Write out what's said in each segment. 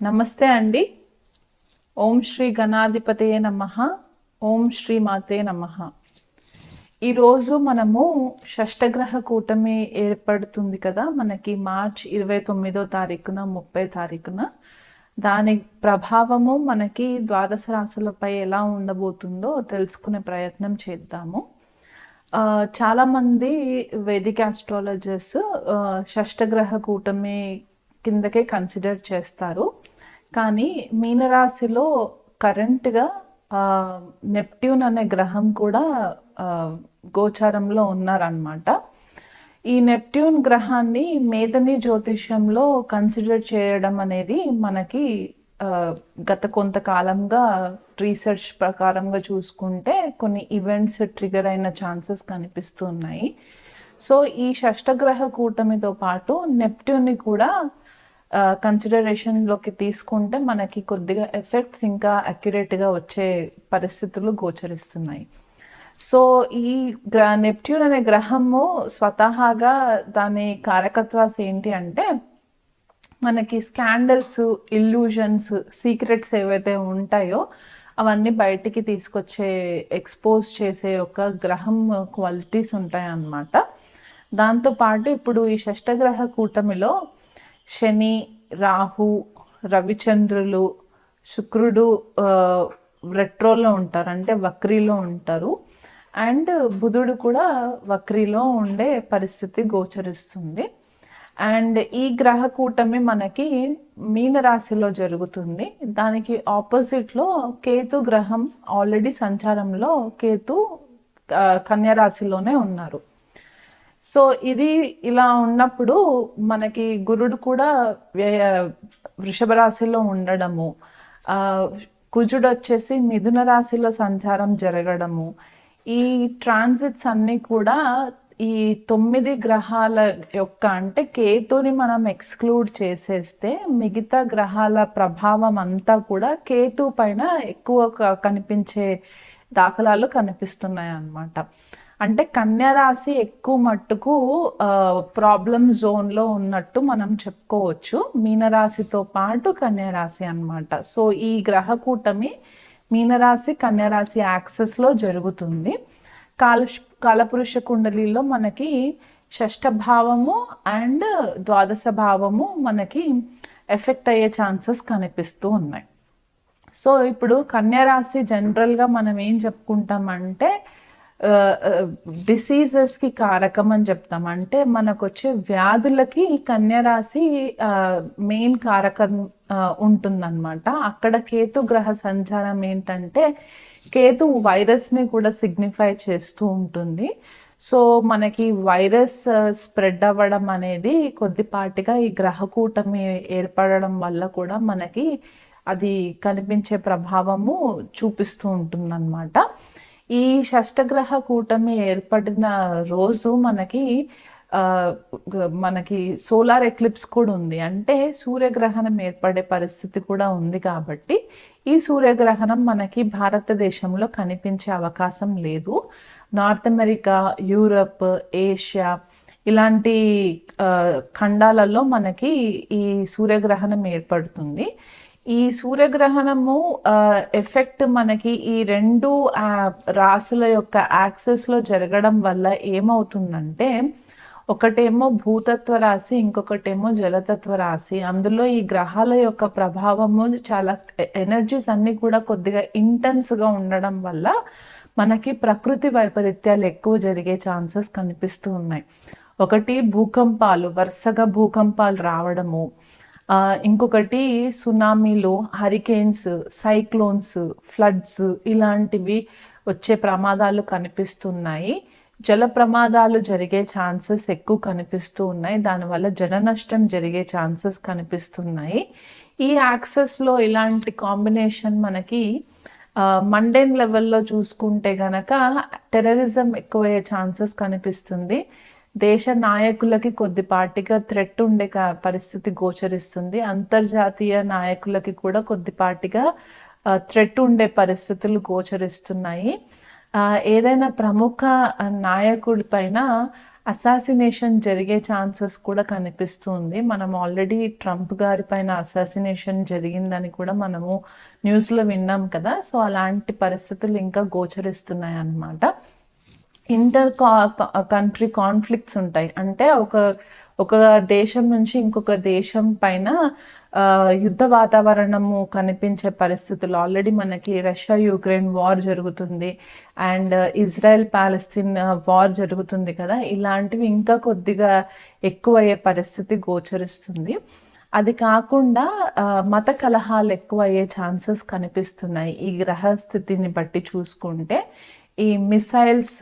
నమస్తే అండి. ఓం శ్రీ గణాధిపతయే నమః. ఓం శ్రీ మాతే నమః. ఈరోజు మనము షష్టగ్రహ కూటమి ఏర్పడుతుంది కదా, మనకి మార్చ్ 29వ తారీఖున 30 తారీఖున. దాని ప్రభావము మనకి ద్వాదశ రాశులపై ఎలా ఉండబోతుందో తెలుసుకునే ప్రయత్నం చేద్దాము. చాలామంది వేదిక ఆస్ట్రాలజర్స్ షష్టగ్రహ కూటమి కిందకే కన్సిడర్ చేస్తారు. కానీ మీనరాశిలో కరెంట్గా నెప్ట్యూన్ అనే గ్రహం కూడా గోచారంలో ఉన్నారనమాట. ఈ నెప్ట్యూన్ గ్రహాన్ని మేధని జ్యోతిష్యంలో కన్సిడర్ చేయడం అనేది మనకి గత కొంతకాలంగా రీసెర్చ్ ప్రకారంగా చూసుకుంటే కొన్ని ఈవెంట్స్ ట్రిగర్ అయిన ఛాన్సెస్ కనిపిస్తున్నాయి. సో ఈ షష్టగ్రహ కూటమితో పాటు నెప్ట్యూన్ని కూడా కన్సిడరేషన్లోకి తీసుకుంటే మనకి కొద్దిగా ఎఫెక్ట్స్ ఇంకా అక్యురేట్గా వచ్చే పరిస్థితులు గోచరిస్తున్నాయి. సో ఈ నెప్ట్యూన్ అనే గ్రహము స్వతహాగా దాని కారకత్వాస్ ఏంటి అంటే, మనకి స్కాండల్స్, ఇల్యూజన్స్, సీక్రెట్స్ ఏవైతే ఉంటాయో అవన్నీ బయటికి తీసుకొచ్చే, ఎక్స్పోజ్ చేసే ఒక గ్రహం క్వాలిటీస్ ఉంటాయన్నమాట. దాంతోపాటు ఇప్పుడు ఈ షష్టగ్రహ కూటమిలో శని, రాహు, రవిచంద్రులు, శుక్రుడు రెట్రోలో ఉంటారు, అంటే వక్రీలో ఉంటారు. అండ్ బుధుడు కూడా వక్రీలో ఉండే పరిస్థితి గోచరిస్తుంది. అండ్ ఈ గ్రహ కూటమి మనకి మీనరాశిలో జరుగుతుంది. దానికి ఆపోజిట్లో కేతు గ్రహం ఆల్రెడీ సంచారంలో, కేతు కన్యరాశిలోనే ఉన్నారు. సో ఇది ఇలా ఉన్నప్పుడు మనకి గురుడు కూడా వృషభ రాశిలో ఉండడము, కుజుడు వచ్చేసి మిథున రాశిలో సంచారం జరగడము, ఈ ట్రాన్సిట్స్ అన్నీ కూడా ఈ 9 గ్రహాల యొక్క, అంటే కేతుని మనం ఎక్స్క్లూడ్ చేసేస్తే మిగతా గ్రహాల ప్రభావం అంతా కూడా కేతు పైన ఎక్కువ కనిపించే దాఖలాలు కనిపిస్తున్నాయి అన్నమాట. అంటే కన్యా రాశి ఎక్కువ మట్టుకు ప్రాబ్లమ్ జోన్లో ఉన్నట్టు మనం చెప్పుకోవచ్చు, మీనరాశితో పాటు కన్యా రాశి అన్నమాట. సో ఈ గ్రహ కూటమి మీనరాశి, కన్యరాశి యాక్సెస్లో జరుగుతుంది. కాలపురుష కుండలిలో మనకి షష్ఠ భావము అండ్ ద్వాదశ భావము మనకి ఎఫెక్ట్ అయ్యే ఛాన్సెస్ కనిపిస్తూ ఉన్నాయి. సో ఇప్పుడు కన్యరాశి జనరల్గా మనం ఏం చెప్పుకుంటామంటే డిసీజెస్కి కారకం అని చెప్తాం. అంటే మనకు వచ్చే వ్యాధులకి కన్యరాశి మెయిన్ కారకం ఉంటుందన్నమాట. అక్కడ కేతు గ్రహ సంచారం ఏంటంటే, కేతు వైరస్ని కూడా సిగ్నిఫై చేస్తూ ఉంటుంది. సో మనకి వైరస్ స్ప్రెడ్ అవ్వడం అనేది కొద్దిపాటిగా ఈ గ్రహ కూటమి ఏర్పడడం వల్ల కూడా మనకి అది కనిపించే ప్రభావము చూపిస్తూ ఉంటుందన్నమాట. ఈ షష్టగ్రహ కూటమి ఏర్పడిన రోజు మనకి సోలార్ ఎక్లిప్స్ కూడా ఉంది, అంటే సూర్యగ్రహణం ఏర్పడే పరిస్థితి కూడా ఉంది. కాబట్టి ఈ సూర్యగ్రహణం మనకి భారతదేశంలో కనిపించే అవకాశం లేదు. నార్త్ అమెరికా, యూరప్, ఏషియా ఇలాంటి ఖండాలలో మనకి ఈ సూర్యగ్రహణం ఏర్పడుతుంది. ఈ సూర్యగ్రహణము ఎఫెక్ట్ మనకి ఈ 2 రాశుల యొక్క యాక్సెస్లో జరగడం వల్ల ఏమవుతుందంటే, ఒకటేమో భూతత్వ రాశి, ఇంకొకటేమో జలతత్వ రాశి. అందులో ఈ గ్రహాల యొక్క ప్రభావము చాలా, ఎనర్జీస్ అన్నీ కూడా కొద్దిగా ఇంటెన్స్గా ఉండడం వల్ల మనకి ప్రకృతి వైపరీత్యాలు ఎక్కువ జరిగే ఛాన్సెస్ కనిపిస్తూ ఉన్నాయి. ఒకటి భూకంపాలు, వరుసగా భూకంపాలు రావడము, ఇంకొకటి సునామీలు, హరికేన్స్, సైక్లోన్స్, ఫ్లడ్స్ ఇలాంటివి వచ్చే ప్రమాదాలు కనిపిస్తున్నాయి. జల ప్రమాదాలు జరిగే ఛాన్సెస్ ఎక్కువ కనిపిస్తూ ఉన్నాయి. దానివల్ల జన నష్టం జరిగే ఛాన్సెస్ కనిపిస్తున్నాయి. ఈ యాక్సెస్లో ఇలాంటి కాంబినేషన్ మనకి మండేన్ లెవెల్లో చూసుకుంటే గనక టెర్రరిజం ఎక్కువయ్యే ఛాన్సెస్ కనిపిస్తుంది. దేశ నాయకులకి కొద్దిపాటిగా థ్రెట్ ఉండే పరిస్థితి గోచరిస్తుంది. అంతర్జాతీయ నాయకులకి కూడా కొద్దిపాటిగా థ్రెట్ ఉండే పరిస్థితులు గోచరిస్తున్నాయి. ఏదైనా ప్రముఖ నాయకుడి పైన అసాసినేషన్ జరిగే ఛాన్సెస్ కూడా కనిపిస్తుంది. మనం ఆల్రెడీ ట్రంప్ గారి పైన అసాసినేషన్ జరిగిందని కూడా మనము న్యూస్‌లో విన్నాం కదా! సో, అలాంటి పరిస్థితులు ఇంకా గోచరిస్తున్నాయన్నమాట. ఇంటర్ కంట్రీ కాన్ఫ్లిక్ట్స్ ఉంటాయి. అంటే ఒక దేశం నుంచి ఇంకొక దేశం పైన యుద్ధ వాతావరణము కనిపించే పరిస్థితులు ఆల్రెడీ మనకి రష్యా యుక్రెయిన్ వార్ జరుగుతుంది. అండ్ ఇజ్రాయెల్ పాలస్తీన్ వార్ జరుగుతుంది కదా! ఇలాంటివి ఇంకా కొద్దిగా ఎక్కువయ్యే పరిస్థితి గోచరిస్తుంది. అది కాకుండా మత కలహాలు ఎక్కువయ్యే ఛాన్సెస్ కనిపిస్తున్నాయి. ఈ గ్రహ స్థితిని బట్టి చూసుకుంటే ఈ మిసైల్స్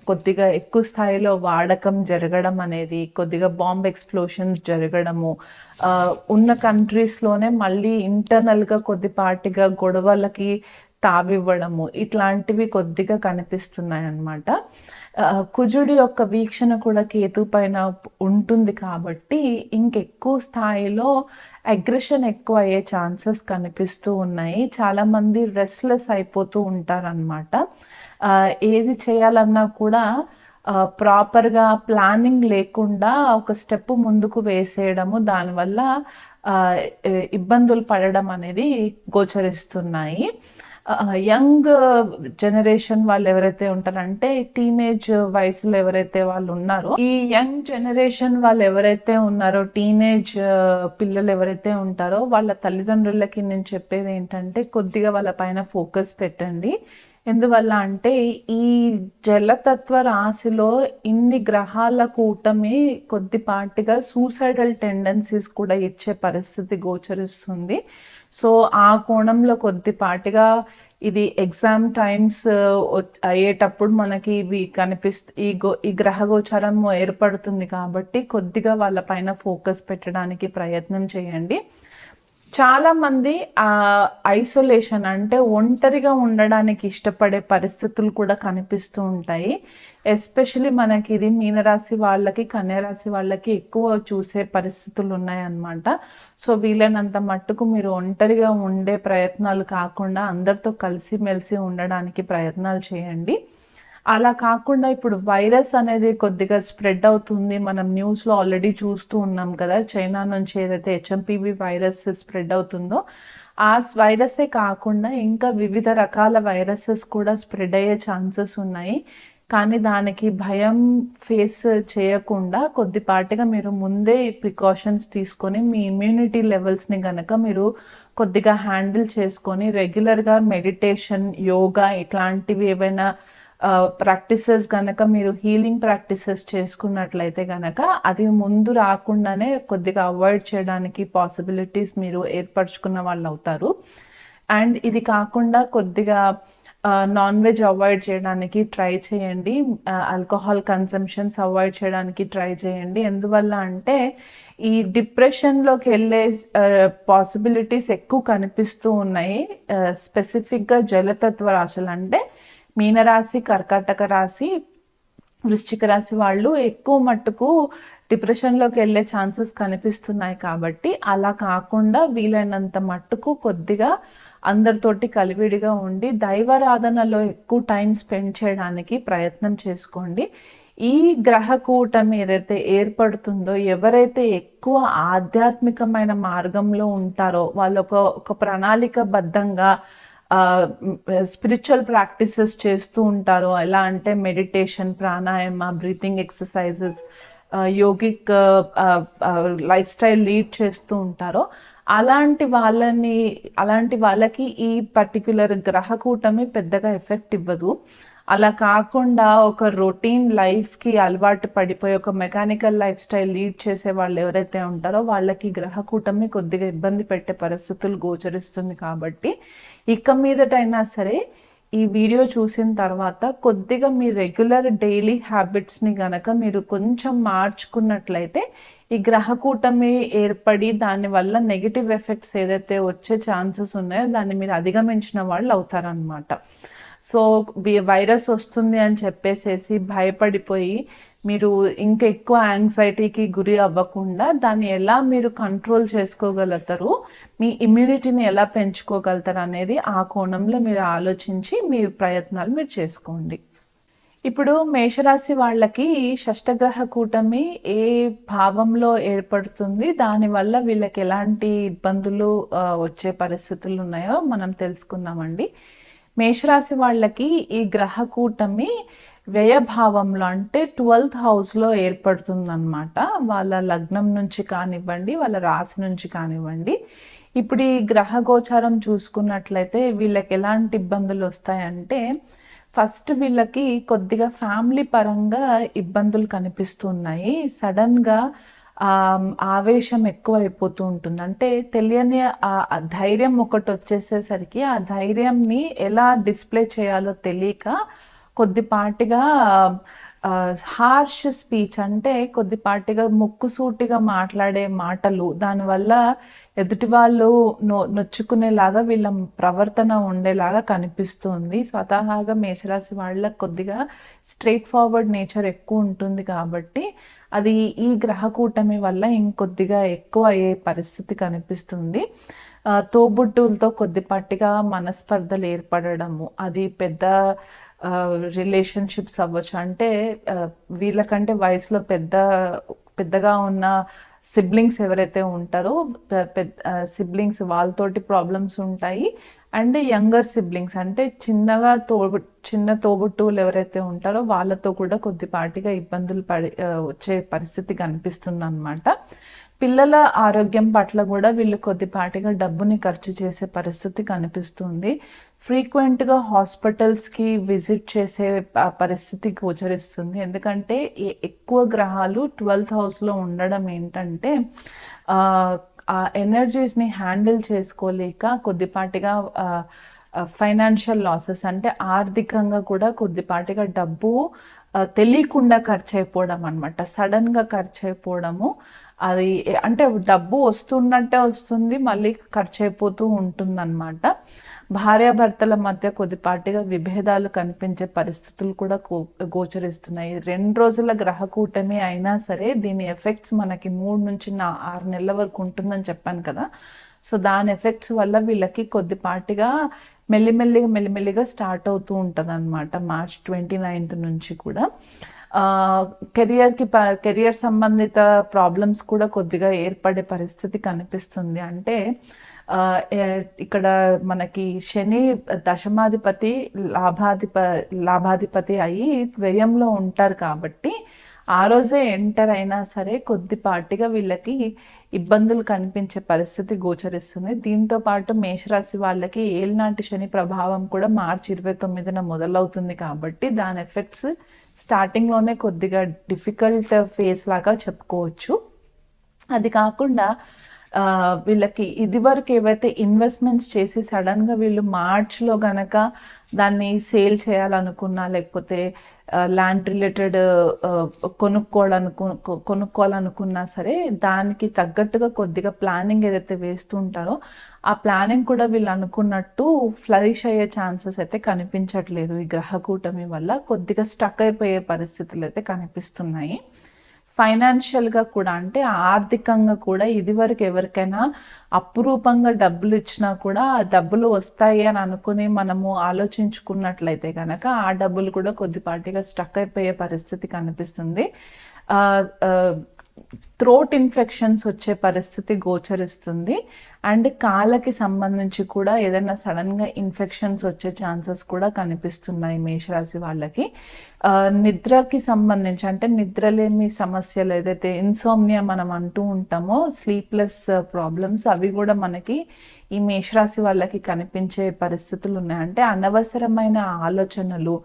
కొద్దిగా ఎక్కువ స్థాయిలో వాడకం జరగడం అనేది, కొద్దిగా బాంబ్ ఎక్స్‌ప్లోషన్స్ జరగడము, ఉన్న కంట్రీస్‌లోనే మళ్ళీ ఇంటర్నల్‌గా కొద్దిపాటిగా గొడవలకి తావివ్వడము, ఇట్లాంటివి కొద్దిగా కనిపిస్తున్నాయన్నమాట. కుజుడి యొక్క వీక్షణ కూడా కేతు పైన ఉంటుంది కాబట్టి ఇంకెక్కువ స్థాయిలో అగ్రెషన్ ఎక్కువ అయ్యే ఛాన్సెస్ కనిపిస్తూ ఉన్నాయి. చాలామంది రెస్ట్‌లెస్ అయిపోతూ ఉంటారనమాట. ఏది చేయాలన్నా కూడా ప్రాపర్‌గా ప్లానింగ్ లేకుండా ఒక స్టెప్ ముందుకు వేసేయడము, దానివల్ల ఇబ్బందులు పడడం అనేది గోచరిస్తున్నాయి. యంగ్ జనరేషన్ వాళ్ళు ఎవరైతే ఉంటారంటే టీనేజ్ వయసులో ఎవరైతే వాళ్ళు ఉన్నారో, ఈ యంగ్ జనరేషన్ వాళ్ళు ఎవరైతే ఉన్నారో, టీనేజ్ పిల్లలు ఎవరైతే ఉంటారో వాళ్ళ తల్లిదండ్రులకి నేను చెప్పేది ఏంటంటే కొద్దిగా వాళ్ళ పైన ఫోకస్ పెట్టండి. ఎందువల్ల అంటే ఈ జలతత్వ రాశిలో ఇన్ని గ్రహాల కూటమి కొద్దిపాటిగా సూసైడల్ టెండెన్సీస్ కూడా ఇచ్చే పరిస్థితి గోచరిస్తుంది. సో ఆ కోణంలో కొద్దిపాటిగా ఇది ఎగ్జామ్ టైమ్స్ అయ్యేటప్పుడు మనకి ఇవి ఈ గ్రహ గోచారం ఏర్పడుతుంది కాబట్టి కొద్దిగా వాళ్ళ పైన ఫోకస్ పెట్టడానికి ప్రయత్నం చేయండి. చాలా మంది ఐసోలేషన్ అంటే ఒంటరిగా ఉండడానికి ఇష్టపడే పరిస్థితులు కూడా కనిపిస్తూ ఉంటాయి. ఎస్పెషల్లీ మనకి ఇది మీనరాశి వాళ్ళకి, కన్యరాశి వాళ్ళకి ఎక్కువ చూసే పరిస్థితులు ఉన్నాయన్నమాట. సో వీలైనంత మట్టుకు మీరు ఒంటరిగా ఉండే ప్రయత్నాలు కాకుండా అందరితో కలిసిమెలిసి ఉండడానికి ప్రయత్నాలు చేయండి. అలా కాకుండా ఇప్పుడు వైరస్ అనేది కొద్దిగా స్ప్రెడ్ అవుతుంది. మనం న్యూస్‌లో ఆల్రెడీ చూస్తూ ఉన్నాం కదా! చైనా నుంచి ఏదైతే హెచ్ఎంపీవీ వైరస్ స్ప్రెడ్ అవుతుందో, ఆ వైరసే కాకుండా ఇంకా వివిధ రకాల వైరసెస్ కూడా స్ప్రెడ్ అయ్యే ఛాన్సెస్ ఉన్నాయి. కానీ దానికి భయం ఫేస్ చేయకుండా కొద్దిపాటిగా మీరు ముందే ప్రికాషన్స్ తీసుకొని మీ ఇమ్యూనిటీ లెవెల్స్‌ని గనక మీరు కొద్దిగా హ్యాండిల్ చేసుకొని రెగ్యులర్‌గా మెడిటేషన్, యోగా ఇట్లాంటివి ఏవైనా ప్రాక్టీసెస్ గనక మీరు హీలింగ్ ప్రాక్టీసెస్ చేసుకున్నట్లయితే గనక అది ముందు రాకుండానే కొద్దిగా అవాయిడ్ చేయడానికి పాసిబిలిటీస్ మీరు ఏర్పరచుకున్న వాళ్ళు అవుతారు. అండ్ ఇది కాకుండా కొద్దిగా నాన్ వెజ్ అవాయిడ్ చేయడానికి ట్రై చేయండి. ఆల్కహాల్ కన్సంప్షన్స్ అవాయిడ్ చేయడానికి ట్రై చేయండి. ఎందువల్ల అంటే ఈ డిప్రెషన్‌లోకి వెళ్ళే పాసిబిలిటీస్ ఎక్కువ కనిపిస్తూ ఉన్నాయి. స్పెసిఫిక్‌గా జలతత్వ రాశులు అంటే మీనరాశి, కర్కాటక రాశి, వృశ్చిక రాశి వాళ్ళు ఎక్కువ మట్టుకు డిప్రెషన్‌లోకి వెళ్ళే ఛాన్సెస్ కనిపిస్తున్నాయి కాబట్టి అలా కాకుండా వీలైనంత మట్టుకు కొద్దిగా అందరితోటి కలివిడిగా ఉండి దైవారాధనలో ఎక్కువ టైం స్పెండ్ చేయడానికి ప్రయత్నం చేసుకోండి. ఈ గ్రహ కూటమి ఏదైతే ఏర్పడుతుందో, ఎవరైతే ఎక్కువ ఆధ్యాత్మికమైన మార్గంలో ఉంటారో వాళ్ళు ఒక ప్రణాళికబద్ధంగా స్పిరిచువల్ ప్రాక్టీసెస్ చేస్తూ ఉంటారు. ఎలా అంటే meditation, pranayama, breathing exercises, yogic life style lead చేస్తూ ఉంటారో అలాంటి వాళ్ళకి ఈ పర్టిక్యులర్ గ్రహ కూటమి పెద్దగా ఎఫెక్ట్ ఇవ్వదు. అలా కాకుండా ఒక రొటీన్ లైఫ్‌కి అలవాటు పడిపోయి ఒక మెకానికల్ లైఫ్ స్టైల్ లీడ్ చేసే వాళ్ళు ఎవరైతే ఉంటారో వాళ్ళకి గ్రహ కూటమి కొద్దిగా ఇబ్బంది పెట్టే పరిస్థితులు గోచరిస్తుంది కాబట్టి ఇక మీదటైనా సరే ఈ వీడియో చూసిన తర్వాత కొద్దిగా మీ రెగ్యులర్ డైలీ హ్యాబిట్స్‌ని గనక మీరు కొంచెం మార్చుకున్నట్లయితే ఈ గ్రహ కూటమి ఏర్పడి దానివల్ల నెగెటివ్ ఎఫెక్ట్స్ ఏదైతే వచ్చే ఛాన్సెస్ ఉన్నాయో దాన్ని మీరు అధిగమించిన వాళ్ళు అవుతారనమాట. సో వైరస్ వస్తుంది అని చెప్పేసేసి భయపడిపోయి మీరు ఇంకా ఎక్కువ యాంగ్జైటీకి గురి అవ్వకుండా దాన్ని ఎలా మీరు కంట్రోల్ చేసుకోగలుగుతారు, మీ ఇమ్యూనిటీని ఎలా పెంచుకోగలుగుతారు అనేది ఆ కోణంలో మీరు ఆలోచించి మీ ప్రయత్నాలు మీరు చేసుకోండి. ఇప్పుడు మేషరాశి వాళ్ళకి షష్టగ్రహ కూటమి ఏ భావంలో ఏర్పడుతుంది? దానివల్ల వీళ్ళకి ఎలాంటి ఇబ్బందులు వచ్చే పరిస్థితులు ఉన్నాయో మనం తెలుసుకుందామండి. మేషరాశి వాళ్ళకి ఈ గ్రహ కూటమి వ్యయ భావంలో అంటే 12th హౌస్‌లో ఏర్పడుతుందనమాట. వాళ్ళ లగ్నం నుంచి కానివ్వండి, వాళ్ళ రాశి నుంచి కానివ్వండి. ఇప్పుడు ఈ గ్రహ గోచారం చూసుకున్నట్లయితే వీళ్ళకి ఎలాంటి ఇబ్బందులొస్తాయంటే ఫస్ట్ వీళ్ళకి కొద్దిగా ఫ్యామిలీ పరంగా ఇబ్బందులు కనిపిస్తున్నాయి. సడన్‌గా ఆవేశం ఎక్కువైపోతూ ఉంటుంది. అంటే తెలియని ధైర్యం ఒకటొచ్చేసేసరికి ఆ ధైర్యంని ఎలా డిస్‌ప్లే చేయాలో తెలీక కొద్దిపాటిగా హార్ష్ స్పీచ్ అంటే కొద్దిపాటిగా ముక్కుసూటిగా మాట్లాడే మాటలు, దానివల్ల ఎదుటి వాళ్ళు నొచ్చుకునేలాగా వీళ్ళ ప్రవర్తన ఉండేలాగా కనిపిస్తుంది. స్వతహాగా మేషరాశి వాళ్ళకి కొద్దిగా స్ట్రెయిట్ ఫార్వర్డ్ నేచర్ ఎక్కువ ఉంటుంది కాబట్టి అది ఈ గ్రహ కూటమి వల్ల ఇంకొద్దిగా ఎక్కువ అయ్యే పరిస్థితి కనిపిస్తుంది. తోబుట్టువులతో కొద్దిపాటిగా మనస్పర్ధలు ఏర్పడడము, అది పెద్ద రిలేషన్షిప్స్ అవ్వచ్చు. అంటే వీళ్ళకంటే వయసులో పెద్దగా ఉన్న సిబ్లింగ్స్ ఎవరైతే ఉంటారో సిబ్లింగ్స్ వాళ్ళతోటి ప్రాబ్లమ్స్ ఉంటాయి. అండ్ యంగర్ సిబ్లింగ్స్ అంటే చిన్న తోబుట్టువులు ఎవరైతే ఉంటారో వాళ్ళతో కూడా కొద్దిపాటిగా ఇబ్బందులు వచ్చే పరిస్థితి కనిపిస్తుందన్నమాట. పిల్లల ఆరోగ్యం పట్ల కూడా వీళ్ళు కొద్దిపాటిగా డబ్బుని ఖర్చు చేసే పరిస్థితి కనిపిస్తుంది. ఫ్రీక్వెంట్గా హాస్పిటల్స్కి విజిట్ చేసే పరిస్థితి గోచరిస్తుంది. ఎందుకంటే ఎక్కువ గ్రహాలు 12th హౌస్లో ఉండడం ఏంటంటే ఆ ఎనర్జీస్ని హ్యాండిల్ చేసుకోలేక కొద్దిపాటిగా ఫైనాన్షియల్ లాసెస్ అంటే ఆర్థికంగా కూడా కొద్దిపాటిగా డబ్బు తెలియకుండా ఖర్చు అయిపోవడం అనమాట. సడన్గా ఖర్చు అయిపోవడము, అది అంటే డబ్బు వస్తున్నట్టే వస్తుంది, మళ్ళీ ఖర్చు అయిపోతూ ఉంటుందన్నమాట. భార్యాభర్తల మధ్య కొద్దిపాటిగా విభేదాలు కనిపించే పరిస్థితులు కూడా గోచరిస్తున్నాయి. 2 రోజుల గ్రహ కూటమి అయినా సరే దీని ఎఫెక్ట్స్ మనకి 3 నుంచి 6 నెలల వరకు ఉంటుందని చెప్పాను కదా. సో దాని ఎఫెక్ట్స్ వల్ల వీళ్ళకి కొద్దిపాటిగా మెల్లిమెల్లిగా స్టార్ట్ అవుతూ ఉంటుంది అనమాట. మార్చ్ 29th నుంచి కూడా కెరియర్ సంబంధిత ప్రాబ్లమ్స్ కూడా కొద్దిగా ఏర్పడే పరిస్థితి కనిపిస్తుంది. అంటే ఇక్కడ మనకి శని దశమాధిపతి లాభాధిపతి అయి వ్యయంలో ఉంటారు కాబట్టి ఆ రోజే ఎంటర్ అయినా సరే కొద్దిపాటిగా వీళ్ళకి ఇబ్బందులు కనిపించే పరిస్థితి గోచరిస్తుంది. దీంతో పాటు మేషరాశి వాళ్ళకి ఏలినాటి శని ప్రభావం కూడా మార్చి 29న మొదలవుతుంది కాబట్టి దాని ఎఫెక్ట్స్ స్టార్టింగ్లోనే కొద్దిగా డిఫికల్ట్ ఫేస్ లాగా చెప్పుకోవచ్చు. అది కాకుండా వీళ్ళకి ఇదివరకు ఏవైతే ఇన్వెస్ట్మెంట్స్ చేసి సడన్గా వీళ్ళు మార్చ్లో గనక దాన్ని సేల్ చేయాలనుకున్నా, లేకపోతే ల్యాండ్ రిలేటెడ్ కొనుక్కోవాలనుకున్నా సరే దానికి తగ్గట్టుగా కొద్దిగా ప్లానింగ్ ఏదైతే వేస్తూ ఉంటారో ఆ ప్లానింగ్ కూడా వీళ్ళు అనుకున్నట్టు ఫ్లరిష్ అయ్యే ఛాన్సెస్ అయితే కనిపించట్లేదు. ఈ గ్రహ కూటమి వల్ల కొద్దిగా స్టక్ అయిపోయే పరిస్థితులు అయితే కనిపిస్తున్నాయి. ఫైనాన్షియల్గా కూడా అంటే ఆర్థికంగా కూడా ఇదివరకు ఎవరికైనా అపురూపంగా డబ్బులు ఇచ్చినా కూడా ఆ డబ్బులు వస్తాయి అని అనుకుని మనము ఆలోచించుకున్నట్లయితే కనుక ఆ డబ్బులు కూడా కొద్దిపాటిగా స్టక్ అయిపోయే పరిస్థితి కనిపిస్తుంది. థ్రోట్ ఇన్ఫెక్షన్స్ వచ్చే పరిస్థితి గోచరిస్తుంది. అండ్ కాళ్ళకి సంబంధించి కూడా ఏదైనా సడన్గా ఇన్ఫెక్షన్స్ వచ్చే ఛాన్సెస్ కూడా కనిపిస్తున్నాయి మేషరాశి వాళ్ళకి. నిద్రకి సంబంధించి అంటే నిద్రలేమి సమస్యలు ఏదైతే ఇన్సోమ్నియా మనం అంటూ ఉంటామో, స్లీప్లెస్ ప్రాబ్లమ్స్, అవి కూడా మనకి ఈ మేషరాశి వాళ్ళకి కనిపించే పరిస్థితులు ఉన్నాయి. అంటే అనవసరమైన ఆలోచనలు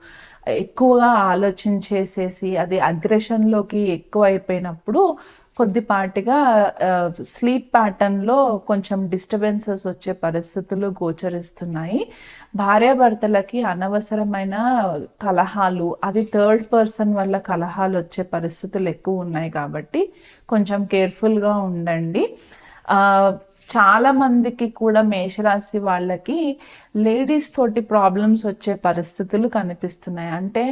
ఎక్కువగా ఆలోచించేసేసి అది అగ్రెషన్లోకి ఎక్కువ అయిపోయినప్పుడు కొద్దిపాటిగా స్లీప్ ప్యాటర్న్లో కొంచెం డిస్టర్బెన్సెస్ వచ్చే పరిస్థితులు గోచరిస్తున్నాయి. భార్యాభర్తలకి అనవసరమైన కలహాలు, అది థర్డ్ పర్సన్ వల్ల కలహాలు వచ్చే పరిస్థితులు ఎక్కువ ఉన్నాయి కాబట్టి కొంచెం కేర్ఫుల్గా ఉండండి. చాలా మందికి కూడా మేషరాశి వాళ్ళకి లేడీస్ తోటి ప్రాబ్లమ్స్ వచ్చే పరిస్థితులు కనిపిస్తున్నాయి. అంటే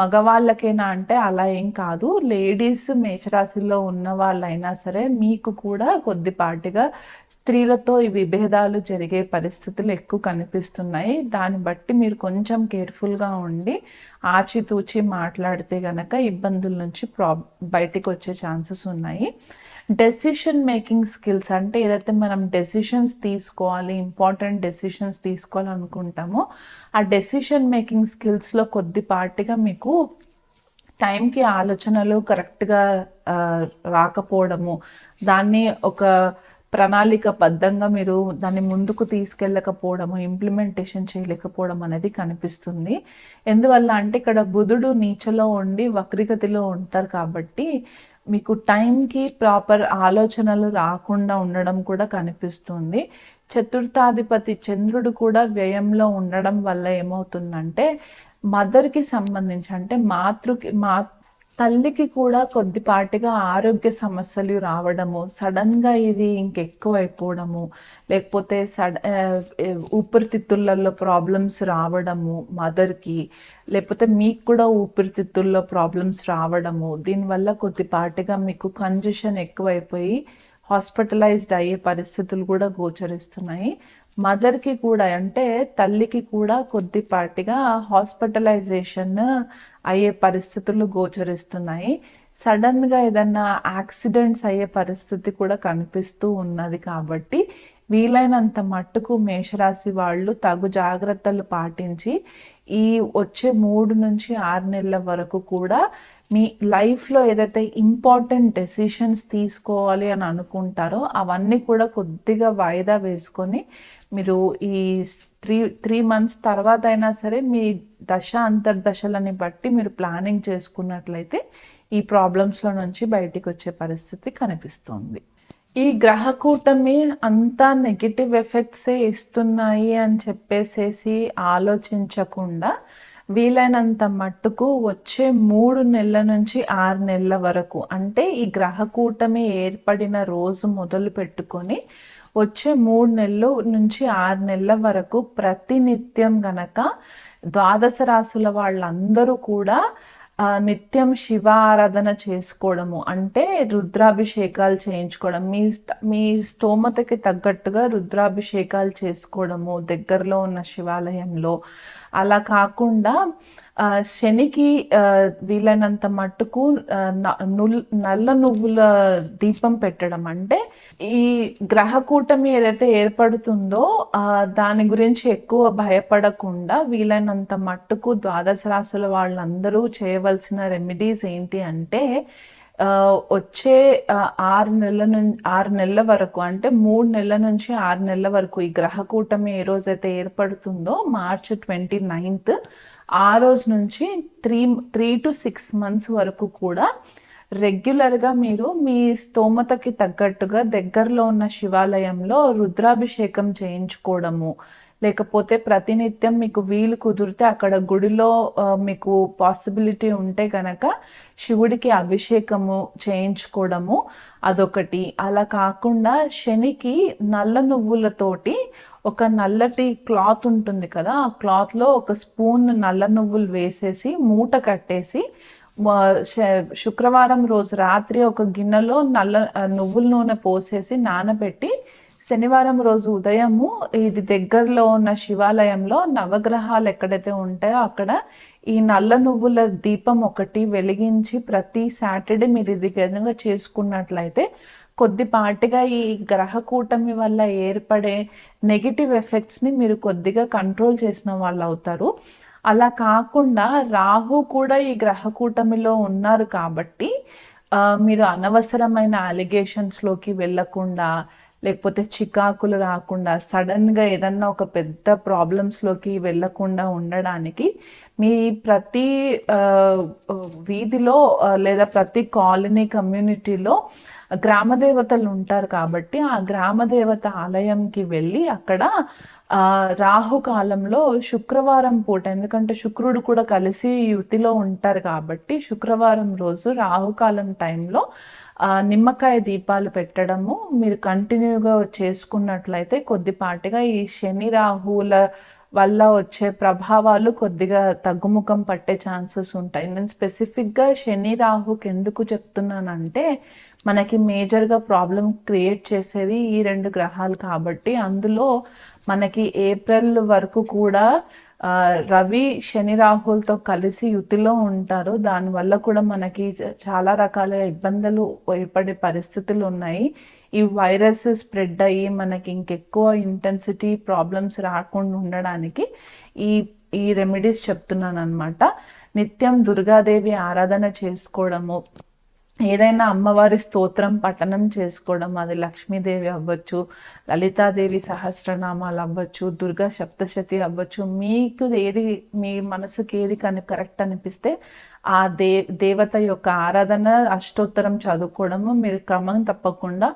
మగవాళ్ళకేనా అంటే అలా ఏం కాదు. లేడీస్ మేషరాశిలో ఉన్న వాళ్ళైనా సరే మీకు కూడా కొద్దిపాటిగా స్త్రీలతో ఈ విభేదాలు జరిగే పరిస్థితులు ఎక్కువ కనిపిస్తున్నాయి. దాన్ని బట్టి మీరు కొంచెం కేర్ఫుల్గా ఉండి ఆచితూచి మాట్లాడితే గనక ఇబ్బందుల నుంచి బయటికి వచ్చే ఛాన్సెస్ ఉన్నాయి. డెసిషన్ మేకింగ్ స్కిల్స్ అంటే ఏదైతే మనం డెసిషన్స్ తీసుకోవాలి, ఇంపార్టెంట్ డెసిషన్స్ తీసుకోవాలనుకుంటామో ఆ డెసిషన్ మేకింగ్ స్కిల్స్లో కొద్దిపాటిగా మీకు టైంకి ఆలోచనలు కరెక్ట్గా రాకపోవడము, దాన్ని ఒక ప్రణాళికబద్ధంగా మీరు దాన్ని ముందుకు తీసుకెళ్ళకపోవడము, ఇంప్లిమెంటేషన్ చేయలేకపోవడం అనేది కనిపిస్తుంది. ఎందువల్ల అంటే ఇక్కడ బుధుడు నీచలో ఉండి వక్రగతిలో ఉంటారు కాబట్టి మీకు టైంకి ప్రాపర్ ఆలోచనలు రాకుండా ఉండడం కూడా కనిపిస్తుంది. చతుర్థాధిపతి చంద్రుడు కూడా వ్యయంలో ఉండడం వల్ల ఏమవుతుందంటే మదర్కి సంబంధించి అంటే తల్లికి కూడా కొద్దిపాటిగా ఆరోగ్య సమస్యలు రావడము, సడన్గా ఇది ఇంకెక్కువ అయిపోవడము, లేకపోతే ఊపిరితిత్తులలో ప్రాబ్లమ్స్ రావడము మదర్కి, లేకపోతే మీకు కూడా ఊపిరితిత్తుల్లో ప్రాబ్లమ్స్ రావడము, దీనివల్ల కొద్దిపాటిగా మీకు కంజెషన్ ఎక్కువైపోయి హాస్పిటలైజ్డ్ అయ్యే పరిస్థితులు కూడా గోచరిస్తున్నాయి. మదర్కి కూడా అంటే తల్లికి కూడా కొద్దిపాటిగా హాస్పిటలైజేషన్ అయ్యే పరిస్థితులు గోచరిస్తున్నాయి. సడన్గా ఏదన్నా యాక్సిడెంట్స్ అయ్యే పరిస్థితి కూడా కనిపిస్తూ ఉన్నది. కాబట్టి వీలైనంత మట్టుకు మేషరాశి వాళ్ళు తగు జాగ్రత్తలు పాటించి ఈ వచ్చే 3 నుంచి 6 నెలల వరకు కూడా మీ లైఫ్లో ఏదైతే ఇంపార్టెంట్ డెసిషన్స్ తీసుకోవాలి అని అనుకుంటారో అవన్నీ కూడా కొద్దిగా వాయిదా వేసుకొని మీరు ఈ త్రీ మంత్స్ తర్వాత అయినా సరే మీ అంతర్దశలని బట్టి మీరు ప్లానింగ్ చేసుకున్నట్లయితే ఈ ప్రాబ్లమ్స్లో నుంచి బయటికి వచ్చే పరిస్థితి కనిపిస్తుంది. ఈ గ్రహ కూటమి అంతా నెగిటివ్ ఎఫెక్ట్సే ఇస్తున్నాయి అని చెప్పేసేసి ఆలోచించకుండా వీలైనంత మట్టుకు వచ్చే 3 నెలల నుంచి 6 నెలల వరకు అంటే ఈ గ్రహ కూటమి ఏర్పడిన రోజు మొదలు పెట్టుకొని వచ్చే 3 నెలలు నుంచి 6 నెలల వరకు ప్రతినిత్యం గనక ద్వాదశ రాశుల వాళ్ళందరూ కూడా నిత్యం శివ ఆరాధన చేసుకోవడము, అంటే రుద్రాభిషేకాలు చేయించుకోవడం, మీ స్తోమతకి తగ్గట్టుగా రుద్రాభిషేకాలు చేసుకోవడము దగ్గరలో ఉన్న శివాలయంలో. అలా కాకుండా శనికి వీలైనంత మట్టుకు నల్ల నువ్వుల దీపం పెట్టడం, అంటే ఈ గ్రహ కూటమి ఏదైతే ఏర్పడుతుందో దాని గురించి ఎక్కువ భయపడకుండా వీలైనంత మట్టుకు ద్వాదశ రాశుల వాళ్ళందరూ చేయవలసిన రెమెడీస్ ఏంటి అంటే వచ్చే 6 నెలల వరకు అంటే 3 నెలల నుంచి 6 నెలల వరకు ఈ గ్రహ కూటమి ఏ రోజైతే ఏర్పడుతుందో మార్చ్ 29th ఆ రోజు నుంచి 3 to 6 months వరకు కూడా రెగ్యులర్గా మీరు మీ స్తోమతకి తగ్గట్టుగా దగ్గరలో ఉన్న శివాలయంలో రుద్రాభిషేకం చేయించుకోవడము, లేకపోతే ప్రతినిత్యం మీకు వీలు కుదిరితే అక్కడ గుడిలో మీకు పాసిబిలిటీ ఉంటే కనుక శివుడికి అభిషేకము చేయించుకోవడము అదొకటి. అలా కాకుండా శనికి నల్ల నువ్వులతోటి ఒక నల్లటి క్లాత్ ఉంటుంది కదా, ఆ క్లాత్లో ఒక స్పూన్ నల్ల నువ్వులు వేసేసి మూట కట్టేసి శుక్రవారం రోజు రాత్రి ఒక గిన్నెలో నువ్వుల నూనె పోసేసి నానబెట్టి శనివారం రోజు ఉదయము ఇది దగ్గరలో ఉన్న శివాలయంలో నవగ్రహాలు ఎక్కడైతే ఉంటాయో అక్కడ ఈ నల్ల నువ్వుల దీపం ఒకటి వెలిగించి ప్రతి సాటర్డే మీరు ఇది విధంగా చేసుకున్నట్లయితే కొద్దిపాటిగా ఈ గ్రహ కూటమి వల్ల ఏర్పడే నెగిటివ్ ఎఫెక్ట్స్ని మీరు కొద్దిగా కంట్రోల్ చేసిన వాళ్ళు అవుతారు. అలా కాకుండా రాహు కూడా ఈ గ్రహ కూటమిలో ఉన్నారు కాబట్టి మీరు అనవసరమైన అలిగేషన్స్లోకి వెళ్ళకుండా, లేకపోతే చికాకులు రాకుండా, సడన్గా ఏదన్నా ఒక పెద్ద ప్రాబ్లమ్స్లోకి వెళ్ళకుండా ఉండడానికి మీ ప్రతి వీధిలో లేదా ప్రతి కాలనీ కమ్యూనిటీలో గ్రామదేవతలు ఉంటారు కాబట్టి ఆ గ్రామదేవత ఆలయంకి వెళ్ళి అక్కడ రాహుకాలంలో శుక్రవారం పూట, ఎందుకంటే శుక్రుడు కూడా కలిసి యుతిలో ఉంటారు కాబట్టి శుక్రవారం రోజు రాహుకాలం టైంలో నిమ్మకాయ దీపాలు పెట్టడము మీరు కంటిన్యూగా చేసుకున్నట్లయితే కొద్దిపాటిగా ఈ శని రాహువుల వల్ల వచ్చే ప్రభావాలు కొద్దిగా తగ్గుముఖం పట్టే ఛాన్సెస్ ఉంటాయి. నేను స్పెసిఫిక్గా శని రాహుకి ఎందుకు చెప్తున్నానంటే మనకి మేజర్గా ప్రాబ్లం క్రియేట్ చేసేది ఈ 2 గ్రహాలు కాబట్టి అందులో మనకి ఏప్రిల్ వరకు కూడా రవి శని రాహులతో కలిసి యుతిలో ఉంటారు. దానివల్ల కూడా మనకి చాలా రకాల ఇబ్బందులు ఏర్పడే పరిస్థితులు ఉన్నాయి. ఈ వైరస్ స్ప్రెడ్ అయ్యి మనకి ఇంకెక్కువ ఇంటెన్సిటీ ప్రాబ్లమ్స్ రాకుండా ఉండడానికి ఈ ఈ రెమెడీస్ చెప్తున్నాను అనమాట. నిత్యం దుర్గాదేవి ఆరాధన చేసుకోవడము, ఏదైనా అమ్మవారి స్తోత్రం పఠనం చేసుకోవడం, అది లక్ష్మీదేవి అవ్వచ్చు, లలితాదేవి సహస్రనామాలు అవ్వచ్చు, దుర్గా సప్తశతి అవ్వచ్చు, మీకు ఏది మీ మనసుకి ఏది కరెక్ట్ అనిపిస్తే ఆ దేవత యొక్క ఆరాధన అష్టోత్తరం చదువుకోవడము మీరు క్రమం తప్పకుండా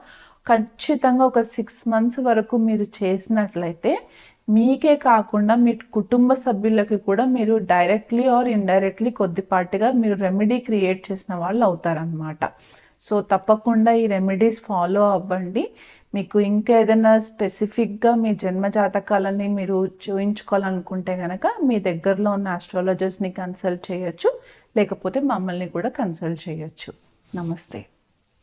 ఖచ్చితంగా ఒక 6 months వరకు మీరు చేసినట్లయితే మీకే కాకుండా మీ కుటుంబ సభ్యులకి కూడా మీరు డైరెక్ట్లీ ఆర్ ఇండైరెక్ట్లీ కొద్దిపాటిగా మీరు రెమెడీ క్రియేట్ చేసిన వాళ్ళు అవుతారనమాట. సో తప్పకుండా ఈ రెమెడీస్ ఫాలో అవ్వండి. మీకు ఇంకా ఏదైనా స్పెసిఫిక్గా మీ జన్మ జాతకాలని మీరు చూయించుకోవాలనుకుంటే కనుక మీ దగ్గరలో ఉన్న ఆస్ట్రాలజర్స్ని కన్సల్ట్ చేయొచ్చు, లేకపోతే మమ్మల్ని కూడా కన్సల్ట్ చేయొచ్చు. నమస్తే.